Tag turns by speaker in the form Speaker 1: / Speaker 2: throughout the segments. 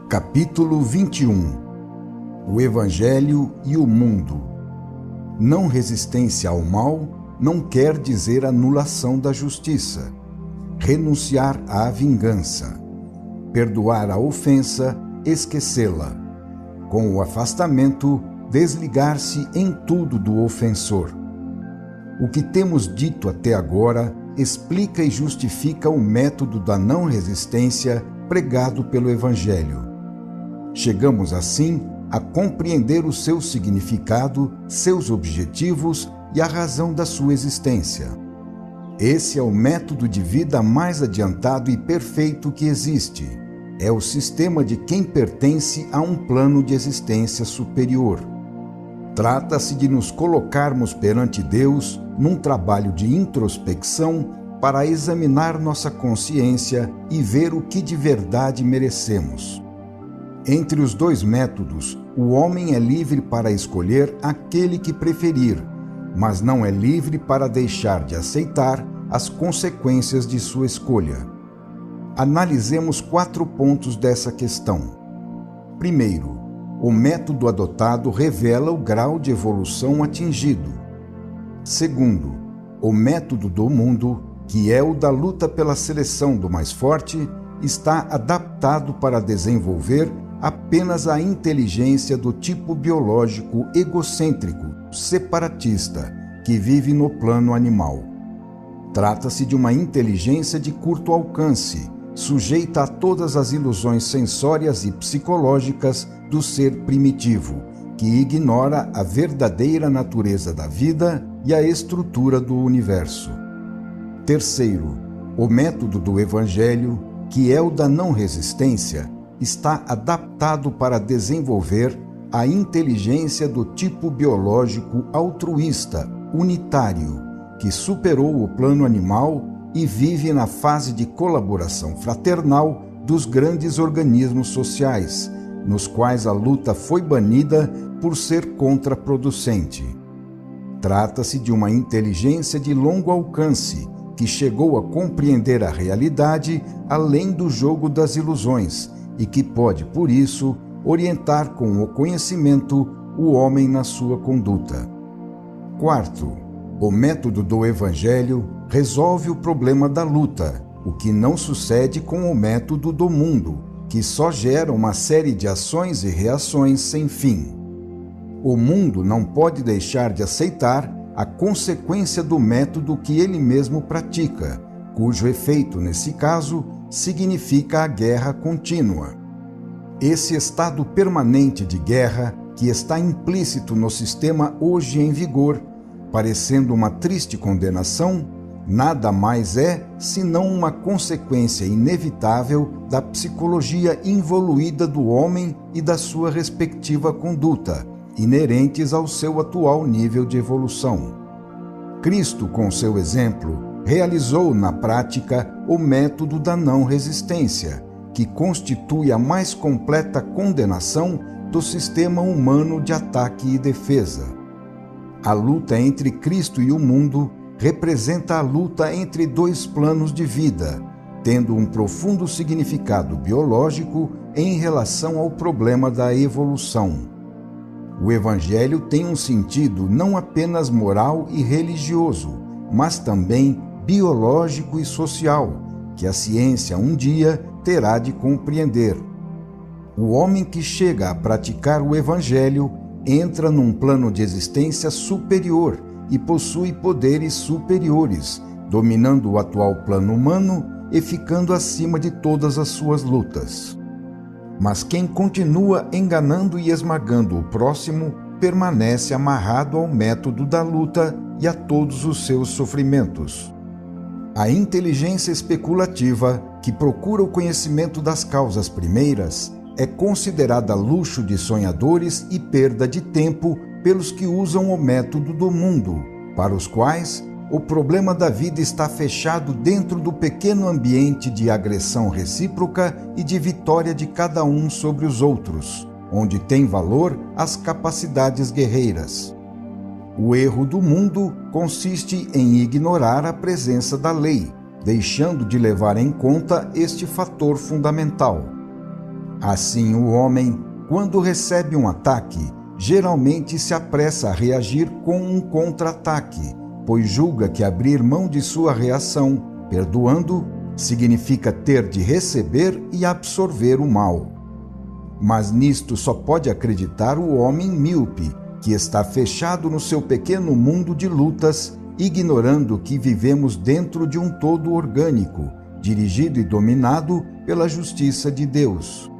Speaker 1: Capítulo 21. O Evangelho e o Mundo. Não resistência ao mal não quer dizer anulação da justiça, renunciar à vingança, perdoar a ofensa, esquecê-la. Com o afastamento, desligar-se em tudo do ofensor. O que temos dito até agora explica e justifica o método da não resistência pregado pelo Evangelho. Chegamos, assim, a compreender o seu significado, seus objetivos e a razão da sua existência. Esse é o método de vida mais adiantado e perfeito que existe. É o sistema de quem pertence a um plano de existência superior. Trata-se de nos colocarmos perante Deus num trabalho de introspecção para examinar nossa consciência e ver o que de verdade merecemos. Entre os dois métodos, o homem é livre para escolher aquele que preferir, mas não é livre para deixar de aceitar as consequências de sua escolha. Analisemos 4 pontos dessa questão. Primeiro, o método adotado revela o grau de evolução atingido. Segundo, o método do mundo, que é o da luta pela seleção do mais forte, está adaptado para desenvolver apenas a inteligência do tipo biológico egocêntrico, separatista, que vive no plano animal. Trata-se de uma inteligência de curto alcance, sujeita a todas as ilusões sensórias e psicológicas do ser primitivo, que ignora a verdadeira natureza da vida e a estrutura do universo. Terceiro, o método do Evangelho, que é o da não resistência, está adaptado para desenvolver a inteligência do tipo biológico altruísta, unitário, que superou o plano animal e vive na fase de colaboração fraternal dos grandes organismos sociais, nos quais a luta foi banida por ser contraproducente. Trata-se de uma inteligência de longo alcance, que chegou a compreender a realidade além do jogo das ilusões e que pode, por isso, orientar com o conhecimento o homem na sua conduta. Quarto, o método do Evangelho resolve o problema da luta, o que não sucede com o método do mundo, que só gera uma série de ações e reações sem fim. O mundo não pode deixar de aceitar a consequência do método que ele mesmo pratica, cujo efeito, nesse caso, significa a guerra contínua. Esse estado permanente de guerra, que está implícito no sistema hoje em vigor, parecendo uma triste condenação, nada mais é senão uma consequência inevitável da psicologia involuída do homem e da sua respectiva conduta, inerentes ao seu atual nível de evolução. Cristo, com seu exemplo, realizou na prática o método da não resistência, que constitui a mais completa condenação do sistema humano de ataque e defesa. A luta entre Cristo e o mundo representa a luta entre dois planos de vida, tendo um profundo significado biológico em relação ao problema da evolução. O Evangelho tem um sentido não apenas moral e religioso, mas também biológico e social, que a ciência um dia terá de compreender. O homem que chega a praticar o Evangelho entra num plano de existência superior e possui poderes superiores, dominando o atual plano humano e ficando acima de todas as suas lutas. Mas quem continua enganando e esmagando o próximo permanece amarrado ao método da luta e a todos os seus sofrimentos. A inteligência especulativa, que procura o conhecimento das causas primeiras, é considerada luxo de sonhadores e perda de tempo pelos que usam o método do mundo, para os quais o problema da vida está fechado dentro do pequeno ambiente de agressão recíproca e de vitória de cada um sobre os outros, onde tem valor as capacidades guerreiras. O erro do mundo consiste em ignorar a presença da lei, deixando de levar em conta este fator fundamental. Assim, o homem, quando recebe um ataque, geralmente se apressa a reagir com um contra-ataque, pois julga que abrir mão de sua reação, perdoando, significa ter de receber e absorver o mal. Mas nisto só pode acreditar o homem míope, que está fechado no seu pequeno mundo de lutas, ignorando que vivemos dentro de um todo orgânico, dirigido e dominado pela justiça de Deus.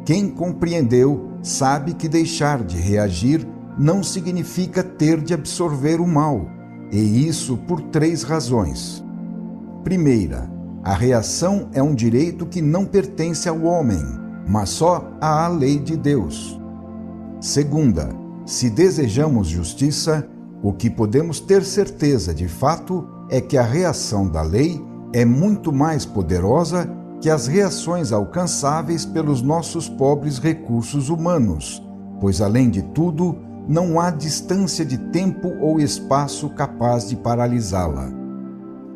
Speaker 1: Quem compreendeu sabe que deixar de reagir não significa ter de absorver o mal, e isso por 3 razões. Primeira, a reação é um direito que não pertence ao homem, mas só à lei de Deus. Segunda, se desejamos justiça, o que podemos ter certeza de fato é que a reação da lei é muito mais poderosa que as reações alcançáveis pelos nossos pobres recursos humanos, pois, além de tudo, não há distância de tempo ou espaço capaz de paralisá-la.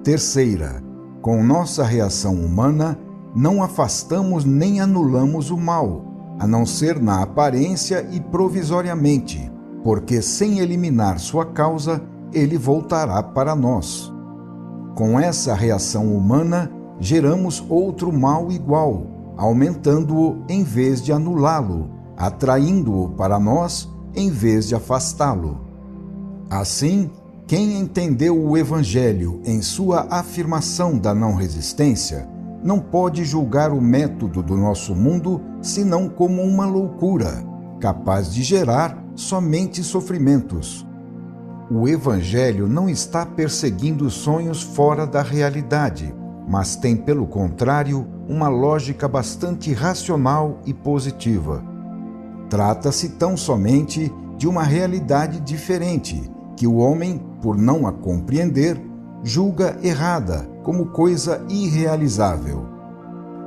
Speaker 1: Terceira, com nossa reação humana, não afastamos nem anulamos o mal, a não ser na aparência e provisoriamente, porque sem eliminar sua causa, ele voltará para nós. Com essa reação humana, geramos outro mal igual, aumentando-o em vez de anulá-lo, atraindo-o para nós em vez de afastá-lo. Assim, quem entendeu o Evangelho em sua afirmação da não-resistência, não pode julgar o método do nosso mundo senão como uma loucura, capaz de gerar somente sofrimentos. O Evangelho não está perseguindo sonhos fora da realidade, mas tem, pelo contrário, uma lógica bastante racional e positiva. Trata-se tão somente de uma realidade diferente, que o homem, por não a compreender, julga errada, como coisa irrealizável.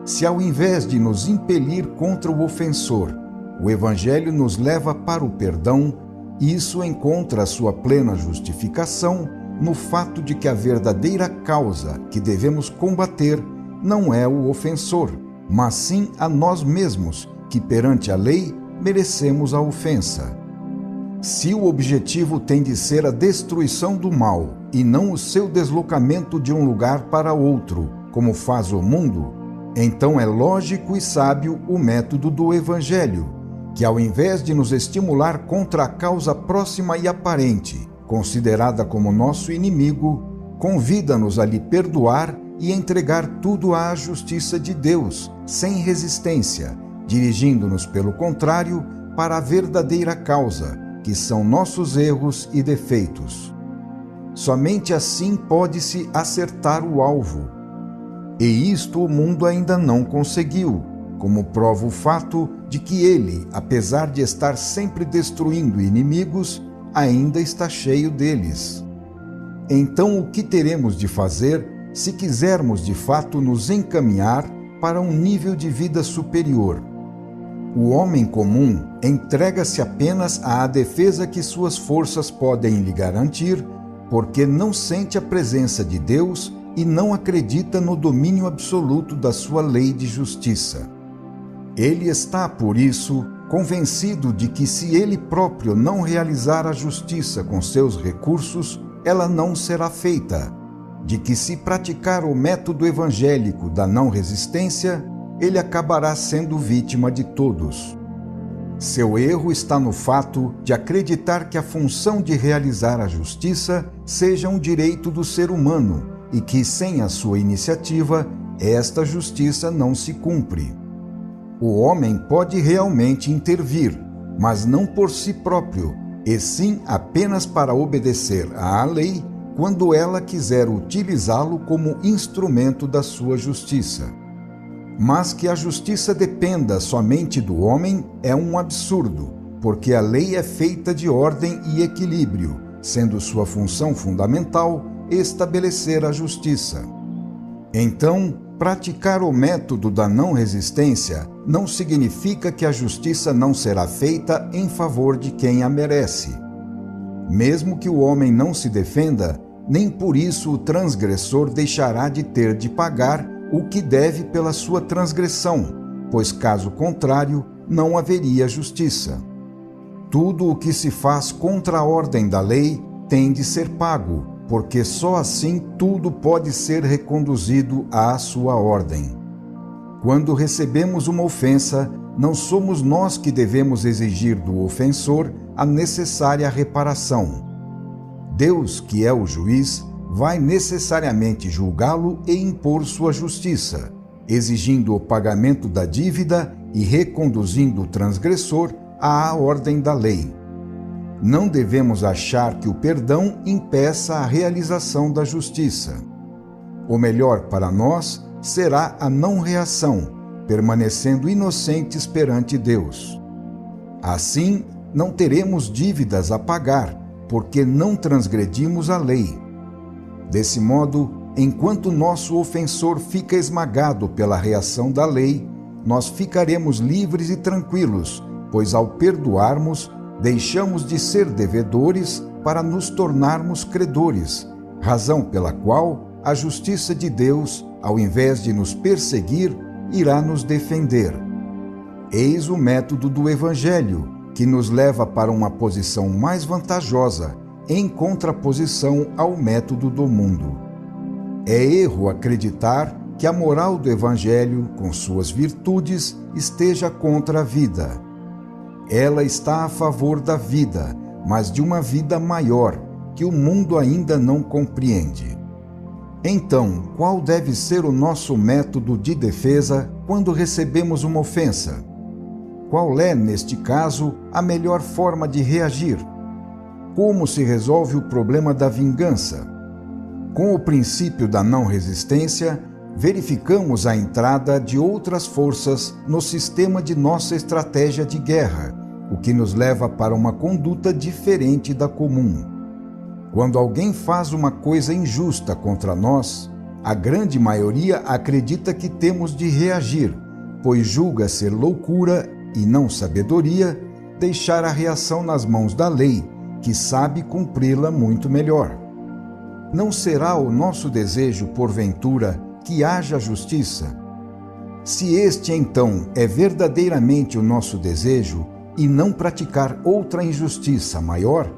Speaker 1: Se ao invés de nos impelir contra o ofensor, o Evangelho nos leva para o perdão, isso encontra sua plena justificação no fato de que a verdadeira causa que devemos combater não é o ofensor, mas sim a nós mesmos, que perante a lei merecemos a ofensa. Se o objetivo tem de ser a destruição do mal e não o seu deslocamento de um lugar para outro, como faz o mundo, então é lógico e sábio o método do Evangelho, que ao invés de nos estimular contra a causa próxima e aparente, considerada como nosso inimigo, convida-nos a lhe perdoar e entregar tudo à justiça de Deus, sem resistência, dirigindo-nos, pelo contrário, para a verdadeira causa, que são nossos erros e defeitos. Somente assim pode-se acertar o alvo. E isto o mundo ainda não conseguiu, como prova o fato de que ele, apesar de estar sempre destruindo inimigos, ainda está cheio deles. Então, o que teremos de fazer se quisermos de fato nos encaminhar para um nível de vida superior? O homem comum entrega-se apenas à defesa que suas forças podem lhe garantir, porque não sente a presença de Deus e não acredita no domínio absoluto da sua lei de justiça. Ele está, por isso, convencido de que se ele próprio não realizar a justiça com seus recursos, ela não será feita, de que se praticar o método evangélico da não-resistência, ele acabará sendo vítima de todos. Seu erro está no fato de acreditar que a função de realizar a justiça seja um direito do ser humano e que, sem a sua iniciativa, esta justiça não se cumpre. O homem pode realmente intervir, mas não por si próprio, e sim apenas para obedecer à lei quando ela quiser utilizá-lo como instrumento da sua justiça. Mas que a justiça dependa somente do homem é um absurdo, porque a lei é feita de ordem e equilíbrio, sendo sua função fundamental estabelecer a justiça. Então, praticar o método da não-resistência não significa que a justiça não será feita em favor de quem a merece. Mesmo que o homem não se defenda, nem por isso o transgressor deixará de ter de pagar o que deve pela sua transgressão, pois caso contrário, não haveria justiça. Tudo o que se faz contra a ordem da lei tem de ser pago, porque só assim tudo pode ser reconduzido à sua ordem. Quando recebemos uma ofensa, não somos nós que devemos exigir do ofensor a necessária reparação. Deus, que é o juiz, vai necessariamente julgá-lo e impor sua justiça, exigindo o pagamento da dívida e reconduzindo o transgressor à ordem da lei. Não devemos achar que o perdão impeça a realização da justiça. O melhor para nós será a não reação, permanecendo inocentes perante Deus. Assim, não teremos dívidas a pagar, porque não transgredimos a lei. Desse modo, enquanto nosso ofensor fica esmagado pela reação da lei, nós ficaremos livres e tranquilos, pois ao perdoarmos, deixamos de ser devedores para nos tornarmos credores, razão pela qual a justiça de Deus, ao invés de nos perseguir, irá nos defender. Eis o método do Evangelho, que nos leva para uma posição mais vantajosa, em contraposição ao método do mundo. É erro acreditar que a moral do Evangelho, com suas virtudes, esteja contra a vida. Ela está a favor da vida, mas de uma vida maior, que o mundo ainda não compreende. Então, qual deve ser o nosso método de defesa quando recebemos uma ofensa? Qual é, neste caso, a melhor forma de reagir? Como se resolve o problema da vingança? Com o princípio da não resistência, verificamos a entrada de outras forças no sistema de nossa estratégia de guerra, o que nos leva para uma conduta diferente da comum. Quando alguém faz uma coisa injusta contra nós, a grande maioria acredita que temos de reagir, pois julga ser loucura e não sabedoria deixar a reação nas mãos da lei, que sabe cumpri-la muito melhor. Não será o nosso desejo, porventura, que haja justiça? Se este, então, é verdadeiramente o nosso desejo, e não praticar outra injustiça maior,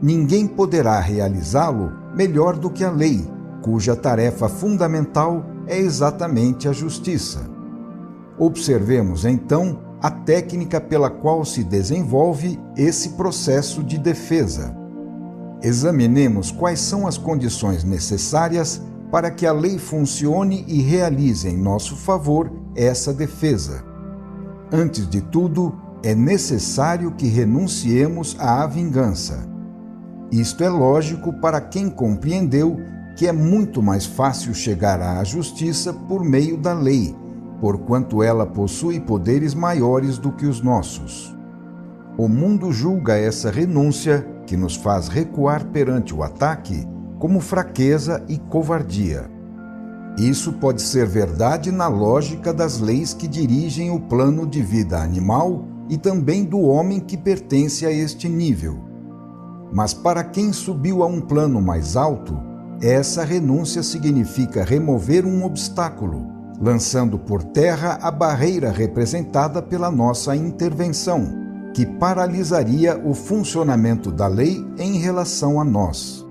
Speaker 1: ninguém poderá realizá-lo melhor do que a lei, cuja tarefa fundamental é exatamente a justiça. Observemos, então, a técnica pela qual se desenvolve esse processo de defesa. Examinemos quais são as condições necessárias para que a lei funcione e realize em nosso favor essa defesa. Antes de tudo, é necessário que renunciemos à vingança. Isto é lógico para quem compreendeu que é muito mais fácil chegar à justiça por meio da lei, porquanto ela possui poderes maiores do que os nossos. O mundo julga essa renúncia, que nos faz recuar perante o ataque, como fraqueza e covardia. Isso pode ser verdade na lógica das leis que dirigem o plano de vida animal e também do homem que pertence a este nível. Mas para quem subiu a um plano mais alto, essa renúncia significa remover um obstáculo, lançando por terra a barreira representada pela nossa intervenção, que paralisaria o funcionamento da lei em relação a nós.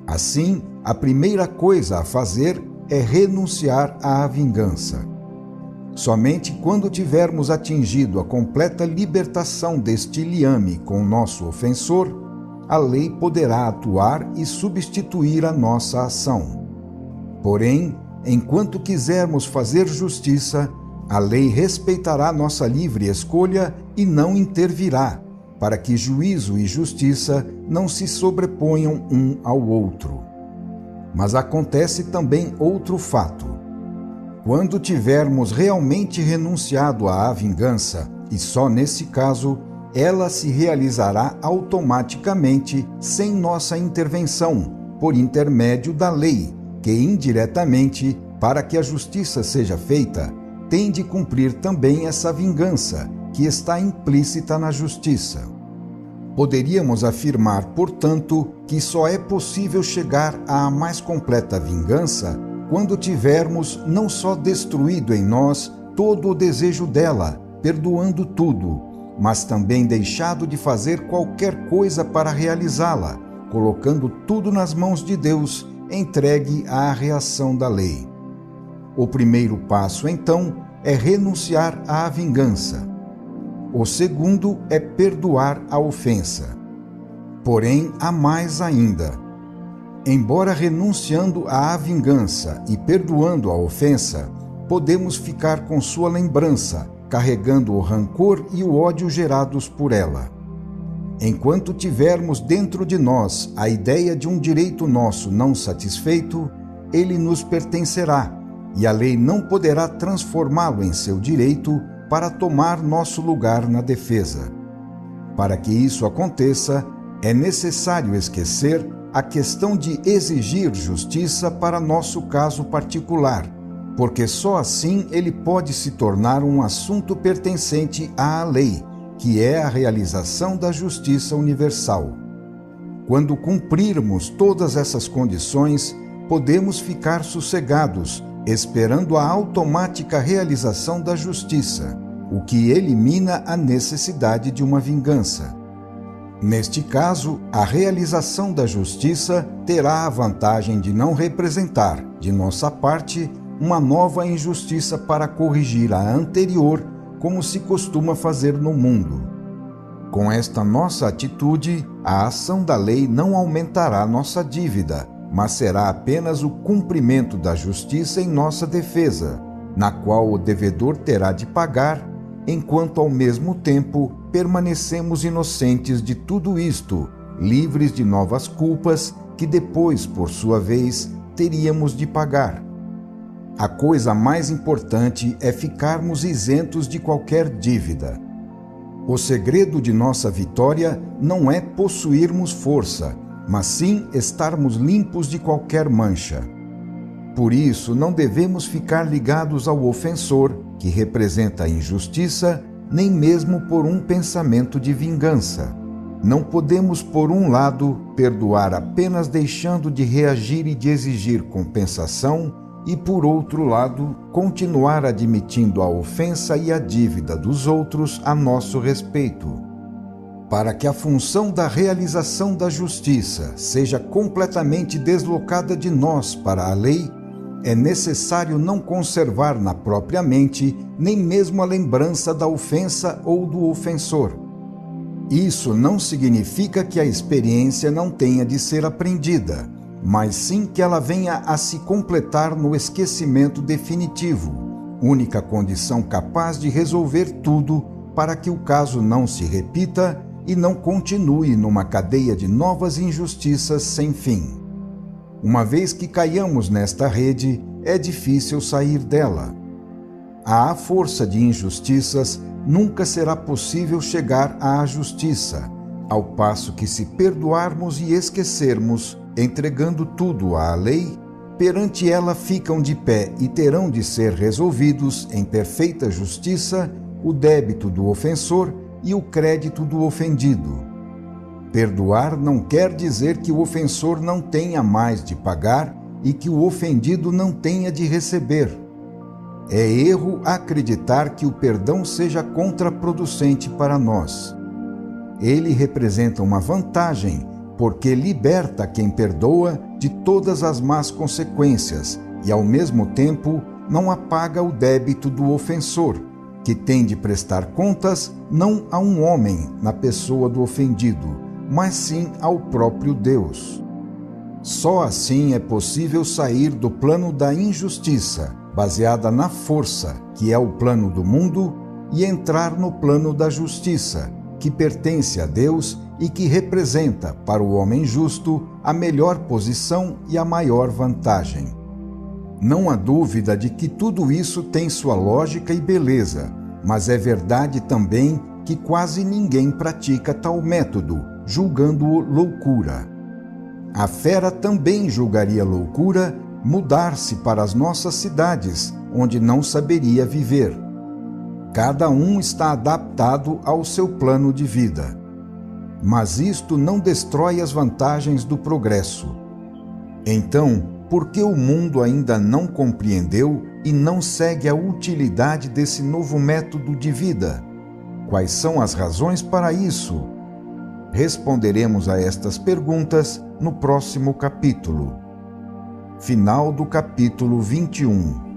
Speaker 1: Assim, a primeira coisa a fazer é renunciar à vingança. Somente quando tivermos atingido a completa libertação deste liame com o nosso ofensor, a lei poderá atuar e substituir a nossa ação. Porém, enquanto quisermos fazer justiça, a lei respeitará nossa livre escolha e não intervirá, para que juízo e justiça não se sobreponham um ao outro. Mas acontece também outro fato. Quando tivermos realmente renunciado à vingança, e só nesse caso, ela se realizará automaticamente sem nossa intervenção, por intermédio da lei, que indiretamente, para que a justiça seja feita, tem de cumprir também essa vingança, que está implícita na justiça. Poderíamos afirmar, portanto, que só é possível chegar à mais completa vingança quando tivermos não só destruído em nós todo o desejo dela, perdoando tudo, mas também deixado de fazer qualquer coisa para realizá-la, colocando tudo nas mãos de Deus, entregue à reação da lei. O primeiro passo, então, é renunciar à vingança. O segundo é perdoar a ofensa. Porém, há mais ainda. Embora renunciando à vingança e perdoando a ofensa, podemos ficar com sua lembrança, carregando o rancor e o ódio gerados por ela. Enquanto tivermos dentro de nós a ideia de um direito nosso não satisfeito, ele nos pertencerá, e a lei não poderá transformá-lo em seu direito para tomar nosso lugar na defesa. Para que isso aconteça, é necessário esquecer a questão de exigir justiça para nosso caso particular, porque só assim ele pode se tornar um assunto pertencente à lei, que é a realização da justiça universal. Quando cumprirmos todas essas condições, podemos ficar sossegados, esperando a automática realização da justiça, o que elimina a necessidade de uma vingança. Neste caso, a realização da justiça terá a vantagem de não representar, de nossa parte, uma nova injustiça para corrigir a anterior, como se costuma fazer no mundo. Com esta nossa atitude, a ação da lei não aumentará nossa dívida, mas será apenas o cumprimento da justiça em nossa defesa, na qual o devedor terá de pagar, enquanto ao mesmo tempo permanecemos inocentes de tudo isto, livres de novas culpas que depois, por sua vez, teríamos de pagar. A coisa mais importante é ficarmos isentos de qualquer dívida. O segredo de nossa vitória não é possuirmos força, mas sim estarmos limpos de qualquer mancha. Por isso, não devemos ficar ligados ao ofensor, que representa a injustiça, nem mesmo por um pensamento de vingança. Não podemos, por um lado, perdoar apenas deixando de reagir e de exigir compensação, e, por outro lado, continuar admitindo a ofensa e a dívida dos outros a nosso respeito. Para que a função da realização da justiça seja completamente deslocada de nós para a lei, é necessário não conservar na própria mente nem mesmo a lembrança da ofensa ou do ofensor. Isso não significa que a experiência não tenha de ser aprendida, mas sim que ela venha a se completar no esquecimento definitivo, única condição capaz de resolver tudo para que o caso não se repita e não continue numa cadeia de novas injustiças sem fim. Uma vez que caiamos nesta rede, é difícil sair dela. À força de injustiças, nunca será possível chegar à justiça, ao passo que, se perdoarmos e esquecermos, entregando tudo à lei, perante ela ficam de pé e terão de ser resolvidos em perfeita justiça o débito do ofensor e o crédito do ofendido. Perdoar não quer dizer que o ofensor não tenha mais de pagar e que o ofendido não tenha de receber. É erro acreditar que o perdão seja contraproducente para nós. Ele representa uma vantagem, porque liberta quem perdoa de todas as más consequências e, ao mesmo tempo, não apaga o débito do ofensor, que tem de prestar contas não a um homem na pessoa do ofendido, mas sim ao próprio Deus. Só assim é possível sair do plano da injustiça, baseada na força, que é o plano do mundo, e entrar no plano da justiça, que pertence a Deus e que representa, para o homem justo, a melhor posição e a maior vantagem. Não há dúvida de que tudo isso tem sua lógica e beleza, mas é verdade também que quase ninguém pratica tal método, julgando-o loucura. A fera também julgaria loucura mudar-se para as nossas cidades, onde não saberia viver. Cada um está adaptado ao seu plano de vida. Mas isto não destrói as vantagens do progresso. Então, por que o mundo ainda não compreendeu e não segue a utilidade desse novo método de vida? Quais são as razões para isso? Responderemos a estas perguntas no próximo capítulo. Final do capítulo 21.